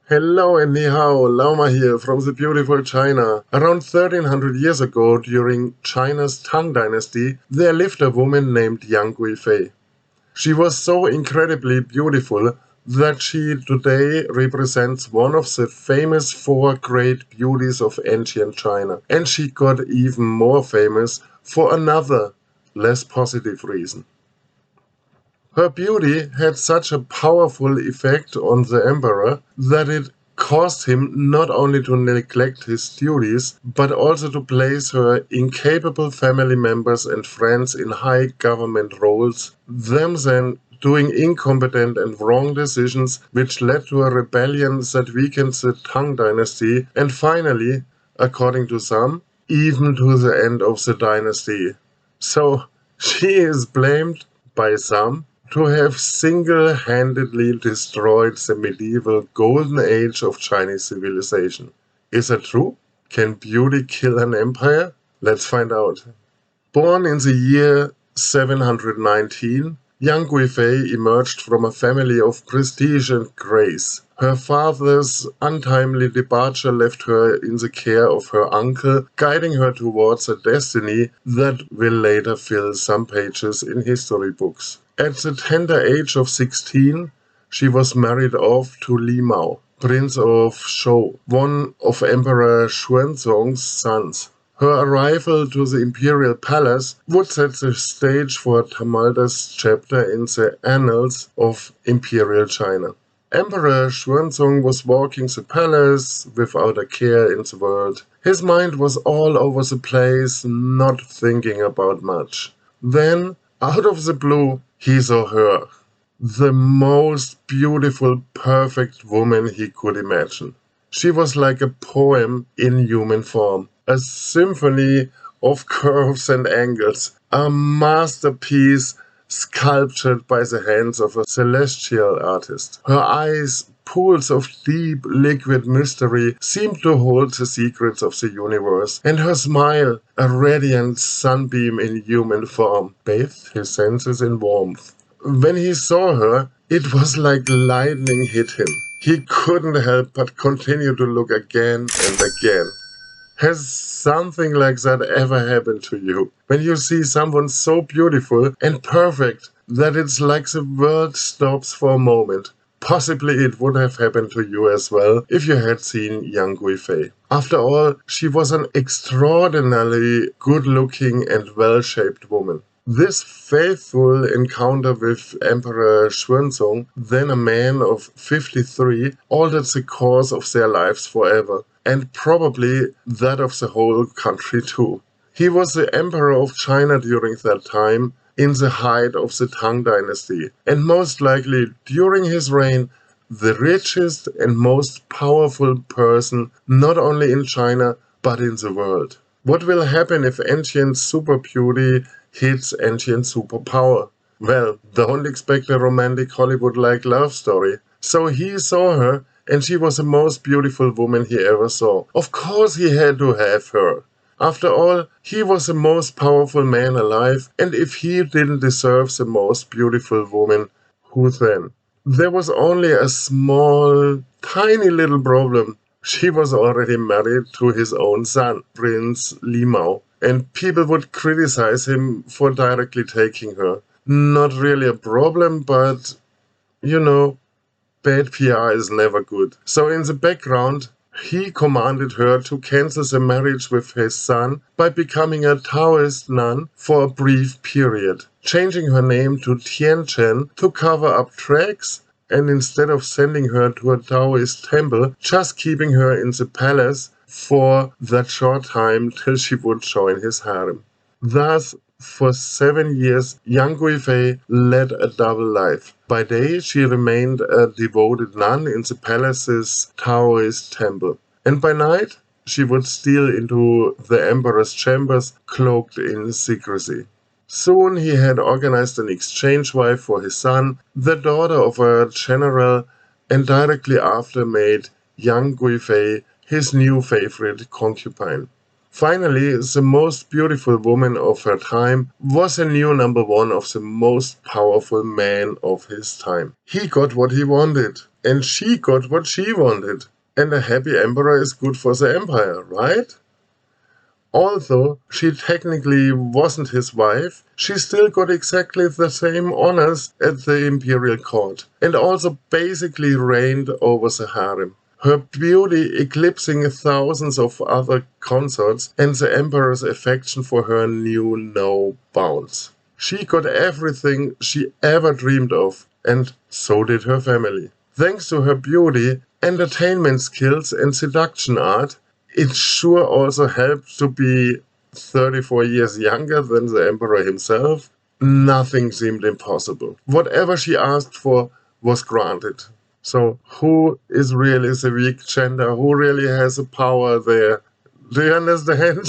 Hello and ni hao, LaoMa here from the beautiful China. Around 1300 years ago, during China's Tang Dynasty, there lived a woman named Yang Guifei. She was so incredibly beautiful that she today represents one of the famous four great beauties of ancient China. And she got even more famous for another, less positive reason. Her beauty had such a powerful effect on the emperor that it caused him not only to neglect his duties, but also to place her incapable family members and friends in high government roles, them then doing incompetent and wrong decisions, which led to a rebellion that weakened the Tang Dynasty, and finally, according to some, even to the end of the dynasty. So she is blamed by some to have single-handedly destroyed the medieval golden age of Chinese civilization. Is that true? Can beauty kill an empire? Let's find out. Born in the year 719, Yang Guifei emerged from a family of prestige and grace. Her father's untimely departure left her in the care of her uncle, guiding her towards a destiny that will later fill some pages in history books. At the tender age of 16, she was married off to Li Mao, Prince of Zhou, one of Emperor Xuanzong's sons. Her arrival to the Imperial palace would set the stage for a tumultuous chapter in the annals of Imperial China. Emperor Xuanzong was walking the palace without a care in the world. His mind was all over the place, not thinking about much. Then, out of the blue, he saw her. The most beautiful, perfect woman he could imagine. She was like a poem in human form, a symphony of curves and angles, a masterpiece sculptured by the hands of a celestial artist. Her eyes, pools of deep, liquid mystery, seemed to hold the secrets of the universe, and her smile, a radiant sunbeam in human form, bathed his senses in warmth. When he saw her, it was like lightning hit him. He couldn't help but continue to look again and again. Has something like that ever happened to you? When you see someone so beautiful and perfect that it's like the world stops for a moment. Possibly it would have happened to you as well if you had seen Yang Guifei. After all, she was an extraordinarily good-looking and well-shaped woman. This faithful encounter with Emperor Xuanzong, then a man of 53, altered the course of their lives forever, and probably that of the whole country too. He was the emperor of China during that time, in the height of the Tang Dynasty, and most likely during his reign, the richest and most powerful person not only in China but in the world. What will happen if ancient super beauty hits ancient superpower? Well, don't expect a romantic Hollywood-like love story. So he saw her, and she was the most beautiful woman he ever saw. Of course he had to have her. After all, he was the most powerful man alive, and if he didn't deserve the most beautiful woman, who then? There was only a small, tiny little problem. She was already married to his own son, Prince Li Mao, and people would criticize him for directly taking her. Not really a problem, but, bad PR is never good. So in the background, he commanded her to cancel the marriage with his son by becoming a Taoist nun for a brief period, changing her name to Tianchen to cover up tracks, and instead of sending her to a Taoist temple, just keeping her in the palace for that short time till she would join his harem. Thus, for 7 years, Yang Guifei led a double life. By day, she remained a devoted nun in the palace's Taoist temple. And by night, she would steal into the emperor's chambers, cloaked in secrecy. Soon he had organized an exchange wife for his son, the daughter of a general, and directly after made Yang Guifei his new favorite concubine. Finally, the most beautiful woman of her time was a new number one of the most powerful man of his time. He got what he wanted, and she got what she wanted. And a happy emperor is good for the empire, right? Although she technically wasn't his wife, she still got exactly the same honors at the imperial court, and also basically reigned over the harem. Her beauty eclipsing thousands of other consorts, and the emperor's affection for her knew no bounds. She got everything she ever dreamed of, and so did her family. Thanks to her beauty, entertainment skills, and seduction art, it sure also helped to be 34 years younger than the emperor himself. Nothing seemed impossible. Whatever she asked for was granted. So who is really the weak gender? Who really has the power there? Do you understand?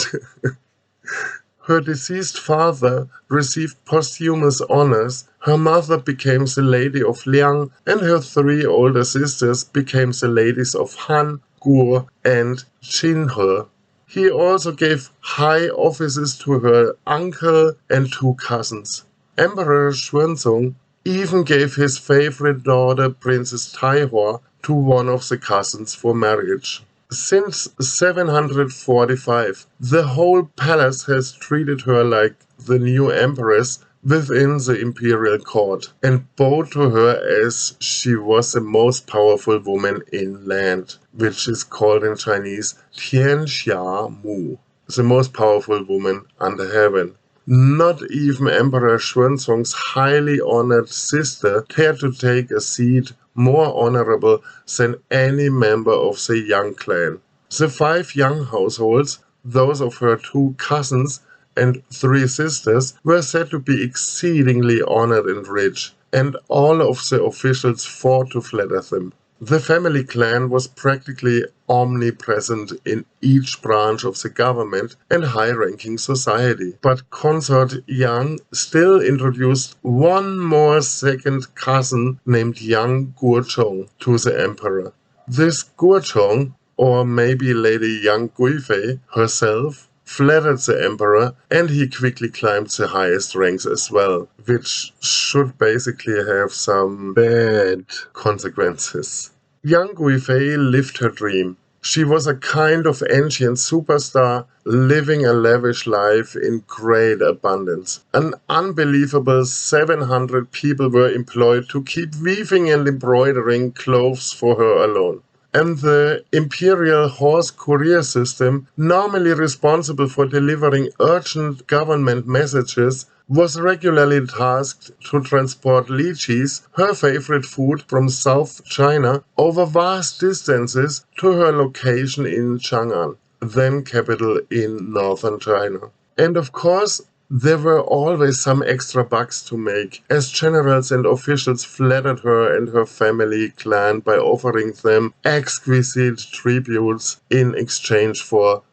Her deceased father received posthumous honors, her mother became the Lady of Liang, and her three older sisters became the ladies of Han, Gur, and Qinhe. He also gave high offices to her uncle and two cousins. Emperor Xuanzong even gave his favorite daughter, Princess Taihua, to one of the cousins for marriage. Since 745, the whole palace has treated her like the new empress within the imperial court, and bowed to her as she was the most powerful woman in land, which is called in Chinese Tianxia Mu, the most powerful woman under heaven. Not even Emperor Xuanzong's highly honored sister dared to take a seat more honorable than any member of the Yang clan. The 5 Yang households, those of her 2 cousins and 3 sisters, were said to be exceedingly honored and rich, and all of the officials fought to flatter them. The family clan was practically omnipresent in each branch of the government and high-ranking society. But Consort Yang still introduced one more second cousin named Yang Guizhong to the emperor. This Guizhong, or maybe Lady Yang Guifei herself, flattered the emperor, and he quickly climbed the highest ranks as well, which should basically have some bad consequences. Yang Guifei lived her dream. She was a kind of ancient superstar, living a lavish life in great abundance. An unbelievable 700 people were employed to keep weaving and embroidering clothes for her alone. And the Imperial horse courier system, normally responsible for delivering urgent government messages, was regularly tasked to transport lychees, her favorite food, from South China over vast distances to her location in Chang'an, then capital in northern China. And of course, there were always some extra bucks to make, as generals and officials flattered her and her family clan by offering them exquisite tributes in exchange for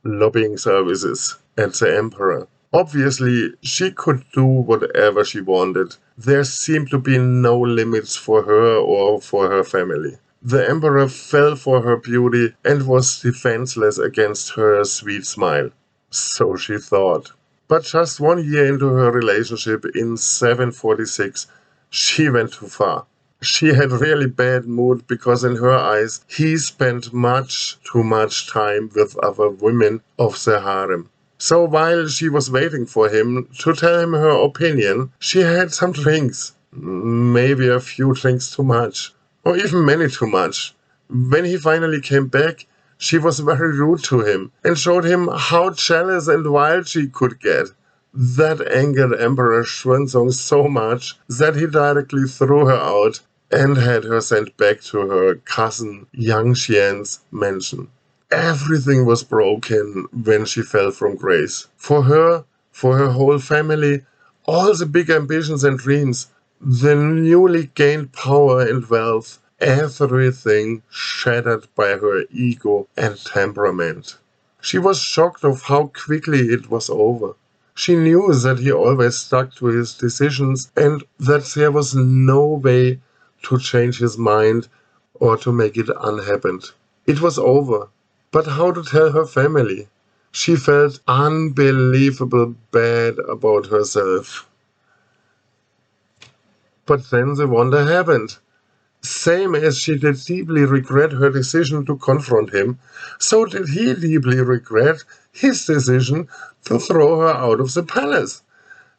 lobbying services at the emperor. Obviously, she could do whatever she wanted. There seemed to be no limits for her or for her family. The emperor fell for her beauty and was defenseless against her sweet smile. So she thought. But just 1 year into her relationship in 746, she went too far. She had really bad mood because in her eyes he spent much too much time with other women of the harem. So while she was waiting for him to tell him her opinion, she had some drinks. Maybe a few drinks too much, or even many too much. When he finally came back, she was very rude to him and showed him how jealous and wild she could get. That angered Emperor Xuanzong so much that he directly threw her out and had her sent back to her cousin Yang Xian's mansion. Everything was broken when she fell from grace. For her whole family, all the big ambitions and dreams, the newly gained power and wealth, everything shattered by her ego and temperament. She was shocked of how quickly it was over. She knew that he always stuck to his decisions and that there was no way to change his mind or to make it unhappen. It was over. But how to tell her family? She felt unbelievable bad about herself. But then the wonder happened. Same as she did deeply regret her decision to confront him, so did he deeply regret his decision to throw her out of the palace.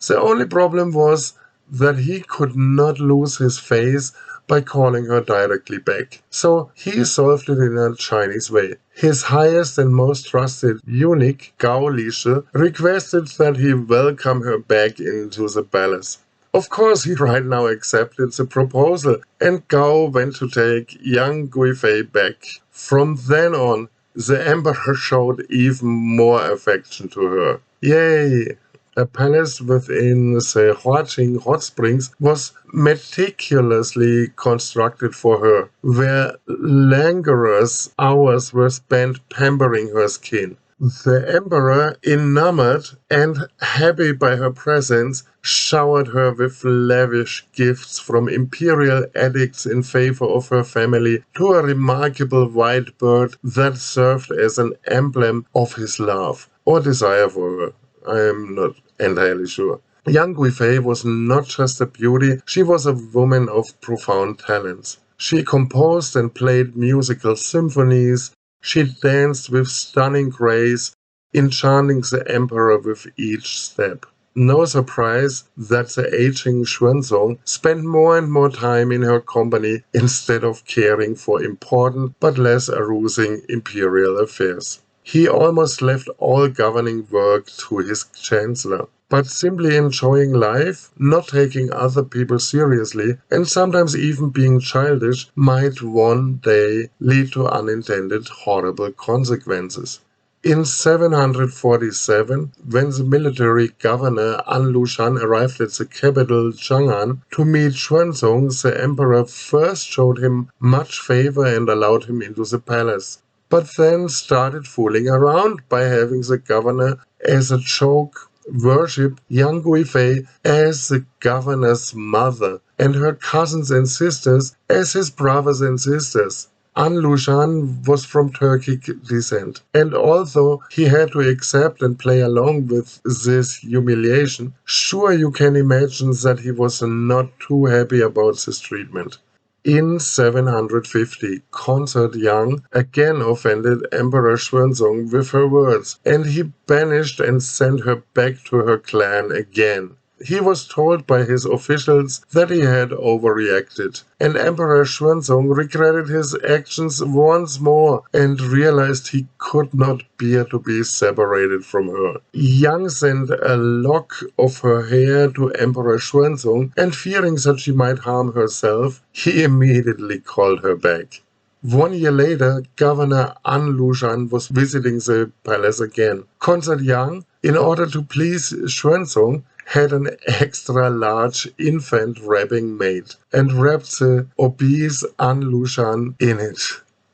The only problem was that he could not lose his face by calling her directly back. So he solved it in a Chinese way. His highest and most trusted eunuch, Gao Lishe, requested that he welcome her back into the palace. Of course, he right now accepted the proposal, and Gao went to take Yang Guifei back. From then on, the emperor showed even more affection to her. Yay! A palace within the Huaqing hot springs was meticulously constructed for her, where languorous hours were spent pampering her skin. The emperor, enamored and happy by her presence, showered her with lavish gifts, from imperial edicts in favor of her family to a remarkable white bird that served as an emblem of his love or desire for her. I am not entirely sure. Yang Guifei was not just a beauty, she was a woman of profound talents. She composed and played musical symphonies. She danced with stunning grace, enchanting the emperor with each step. No surprise that the aging Xuanzong spent more and more time in her company instead of caring for important but less arousing imperial affairs. He almost left all governing work to his chancellor. But simply enjoying life, not taking other people seriously, and sometimes even being childish, might one day lead to unintended horrible consequences. In 747, when the military governor An Lushan arrived at the capital Chang'an to meet Xuanzong, the emperor first showed him much favor and allowed him into the palace, but then started fooling around by having the governor, as a joke, worship Yang Guifei as the governor's mother and her cousins and sisters as his brothers and sisters. An Lushan was from Turkic descent, and although he had to accept and play along with this humiliation, sure you can imagine that he was not too happy about this treatment. In 750, Consort Yang again offended Emperor Xuanzong with her words, and he banished and sent her back to her clan again. He was told by his officials that he had overreacted, and Emperor Xuanzong regretted his actions once more and realized he could not bear to be separated from her. Yang sent a lock of her hair to Emperor Xuanzong, and fearing that she might harm herself, he immediately called her back. 1 year later, Governor An Lushan was visiting the palace again. Consort Yang, in order to please Xuanzong, had an extra-large infant wrapping made and wrapped the obese An Lushan in it,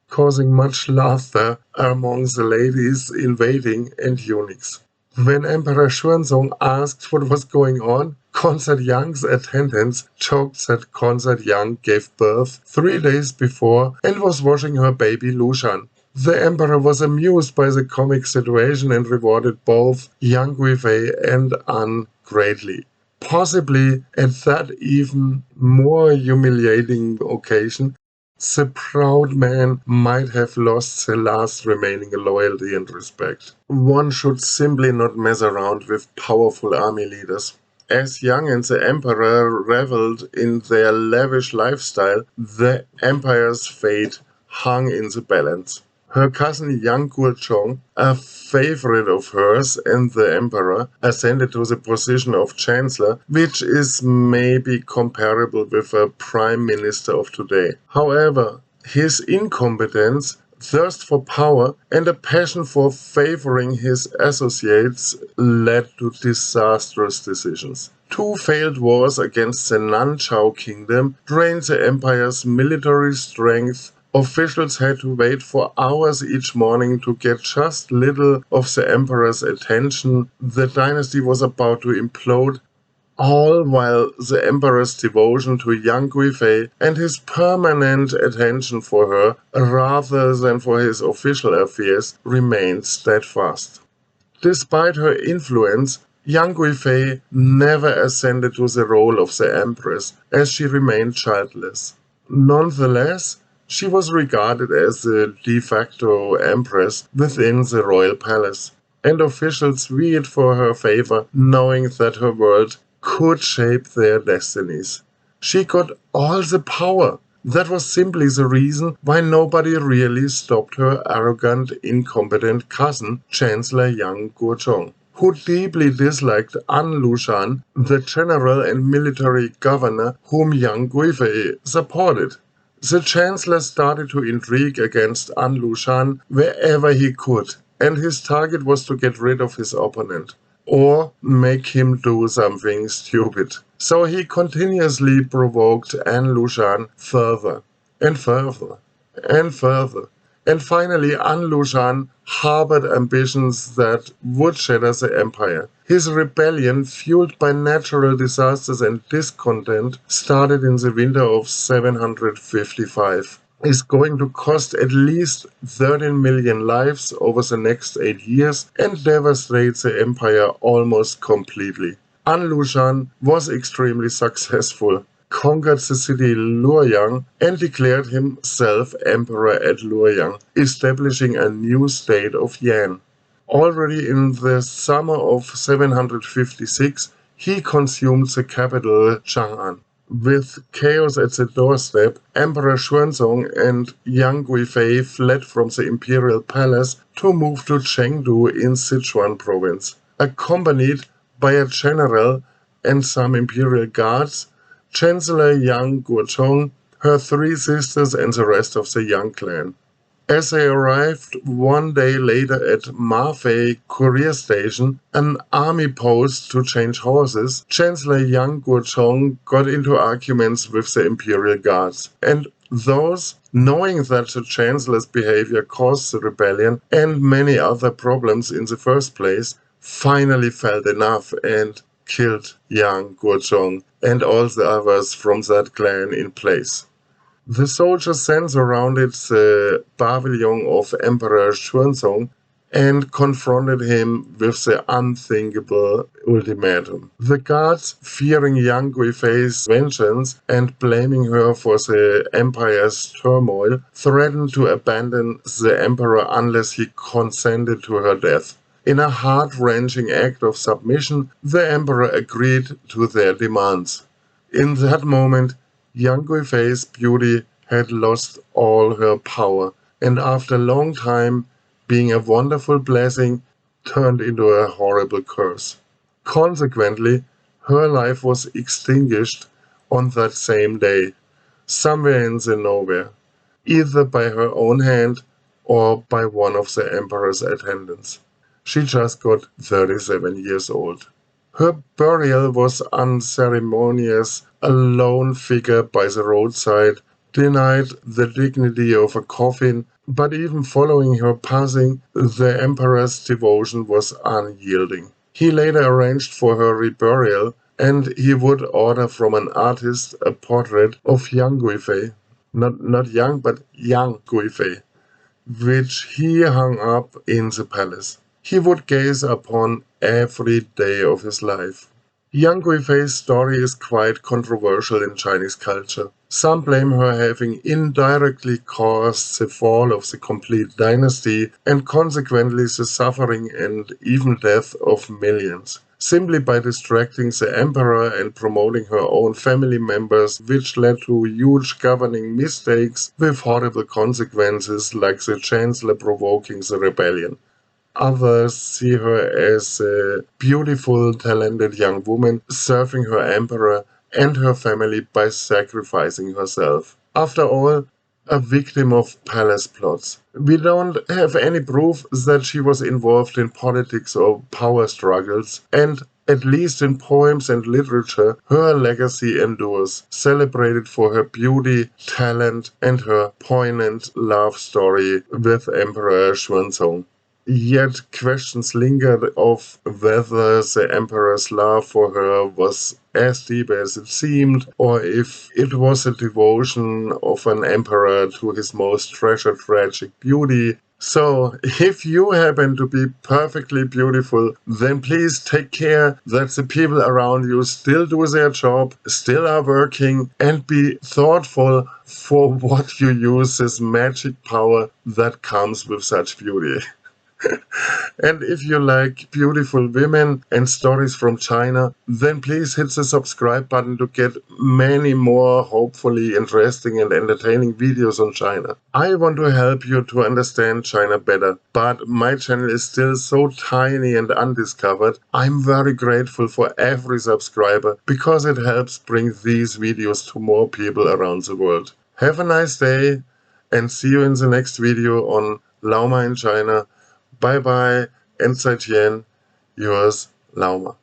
causing much laughter among the ladies in waiting and eunuchs. When Emperor Xuanzong asked what was going on, Consort Yang's attendants joked that Consort Yang gave birth 3 days before and was washing her baby Lushan. The emperor was amused by the comic situation and rewarded both Yang Guifei and An greatly. Possibly at that even more humiliating occasion, the proud man might have lost the last remaining loyalty and respect. One should simply not mess around with powerful army leaders. As Yang and the emperor reveled in their lavish lifestyle, the empire's fate hung in the balance. Her cousin Yang Guizhong, a favorite of hers and the emperor, ascended to the position of chancellor, which is maybe comparable with a prime minister of today. However, his incompetence, thirst for power, and a passion for favoring his associates led to disastrous decisions. 2 failed wars against the Nanchao kingdom drained the empire's military strength. Officials had to wait for hours each morning to get just little of the emperor's attention. The dynasty was about to implode, all while the emperor's devotion to Yang Guifei and his permanent attention for her, rather than for his official affairs, remained steadfast. Despite her influence, Yang Guifei never ascended to the role of the empress, as she remained childless. Nonetheless, she was regarded as the de facto empress within the royal palace, and officials vied for her favor, knowing that her world could shape their destinies. She got all the power. That was simply the reason why nobody really stopped her arrogant, incompetent cousin, Chancellor Yang Guizhong, who deeply disliked An Lushan, the general and military governor whom Yang Guifei supported. The chancellor started to intrigue against An Lushan wherever he could, and his target was to get rid of his opponent, or make him do something stupid. So he continuously provoked An Lushan further, and further, and further. And finally, An Lushan harbored ambitions that would shatter the empire. His rebellion, fueled by natural disasters and discontent, started in the winter of 755. Is going to cost at least 13 million lives over the next 8 years and devastate the empire almost completely. An Lushan was extremely successful, conquered the city Luoyang and declared himself emperor at Luoyang, establishing a new state of Yan. Already in the summer of 756, he consumed the capital Chang'an. With chaos at the doorstep, Emperor Xuanzong and Yang Guifei fled from the imperial palace to move to Chengdu in Sichuan province. Accompanied by a general and some imperial guards, Chancellor Yang Guizhong, her 3 sisters and the rest of the Yang clan. As they arrived one day later at Mafei courier station, an army post to change horses, Chancellor Yang Guizhong got into arguments with the imperial guards, and those, knowing that the chancellor's behavior caused the rebellion and many other problems in the first place, finally felt enough and killed Yang Guizhong and all the others from that clan in place. The soldiers then surrounded the pavilion of Emperor Xuanzong and confronted him with the unthinkable ultimatum. The guards, fearing Yang Guifei's vengeance and blaming her for the empire's turmoil, threatened to abandon the emperor unless he consented to her death. In a heart-wrenching act of submission, the emperor agreed to their demands. In that moment, Yang Guifei's beauty had lost all her power, and after a long time, being a wonderful blessing, turned into a horrible curse. Consequently, her life was extinguished on that same day, somewhere in the nowhere, either by her own hand or by one of the emperor's attendants. She just got 37 years old. Her burial was unceremonious. A lone figure by the roadside, denied the dignity of a coffin, but even following her passing, the emperor's devotion was unyielding. He later arranged for her reburial, and he would order from an artist a portrait of Yang Guifei, not Yang, but Yang Guifei, which he hung up in the palace. He would gaze upon every day of his life. Yang Guifei's story is quite controversial in Chinese culture. Some blame her having indirectly caused the fall of the complete dynasty and consequently the suffering and even death of millions, simply by distracting the emperor and promoting her own family members, which led to huge governing mistakes with horrible consequences like the chancellor provoking the rebellion. Others see her as a beautiful, talented young woman serving her emperor and her family by sacrificing herself. After all, a victim of palace plots. We don't have any proof that she was involved in politics or power struggles, and at least in poems and literature, her legacy endures, celebrated for her beauty, talent, and her poignant love story with Emperor Xuanzong. Yet questions lingered of whether the emperor's love for her was as deep as it seemed, or if it was a devotion of an emperor to his most treasured tragic beauty, So, if you happen to be perfectly beautiful, then please take care that the people around you still do their job, still are working, and be thoughtful for what you use this magic power that comes with such beauty. And if you like beautiful women and stories from China, then please hit the subscribe button to get many more hopefully interesting and entertaining videos on China. I want to help you to understand China better, but my channel is still so tiny and undiscovered. I'm very grateful for every subscriber because it helps bring these videos to more people around the world. Have a nice day and see you in the next video on LaoMa in China. Bye bye and 再见, yours, LaoMa.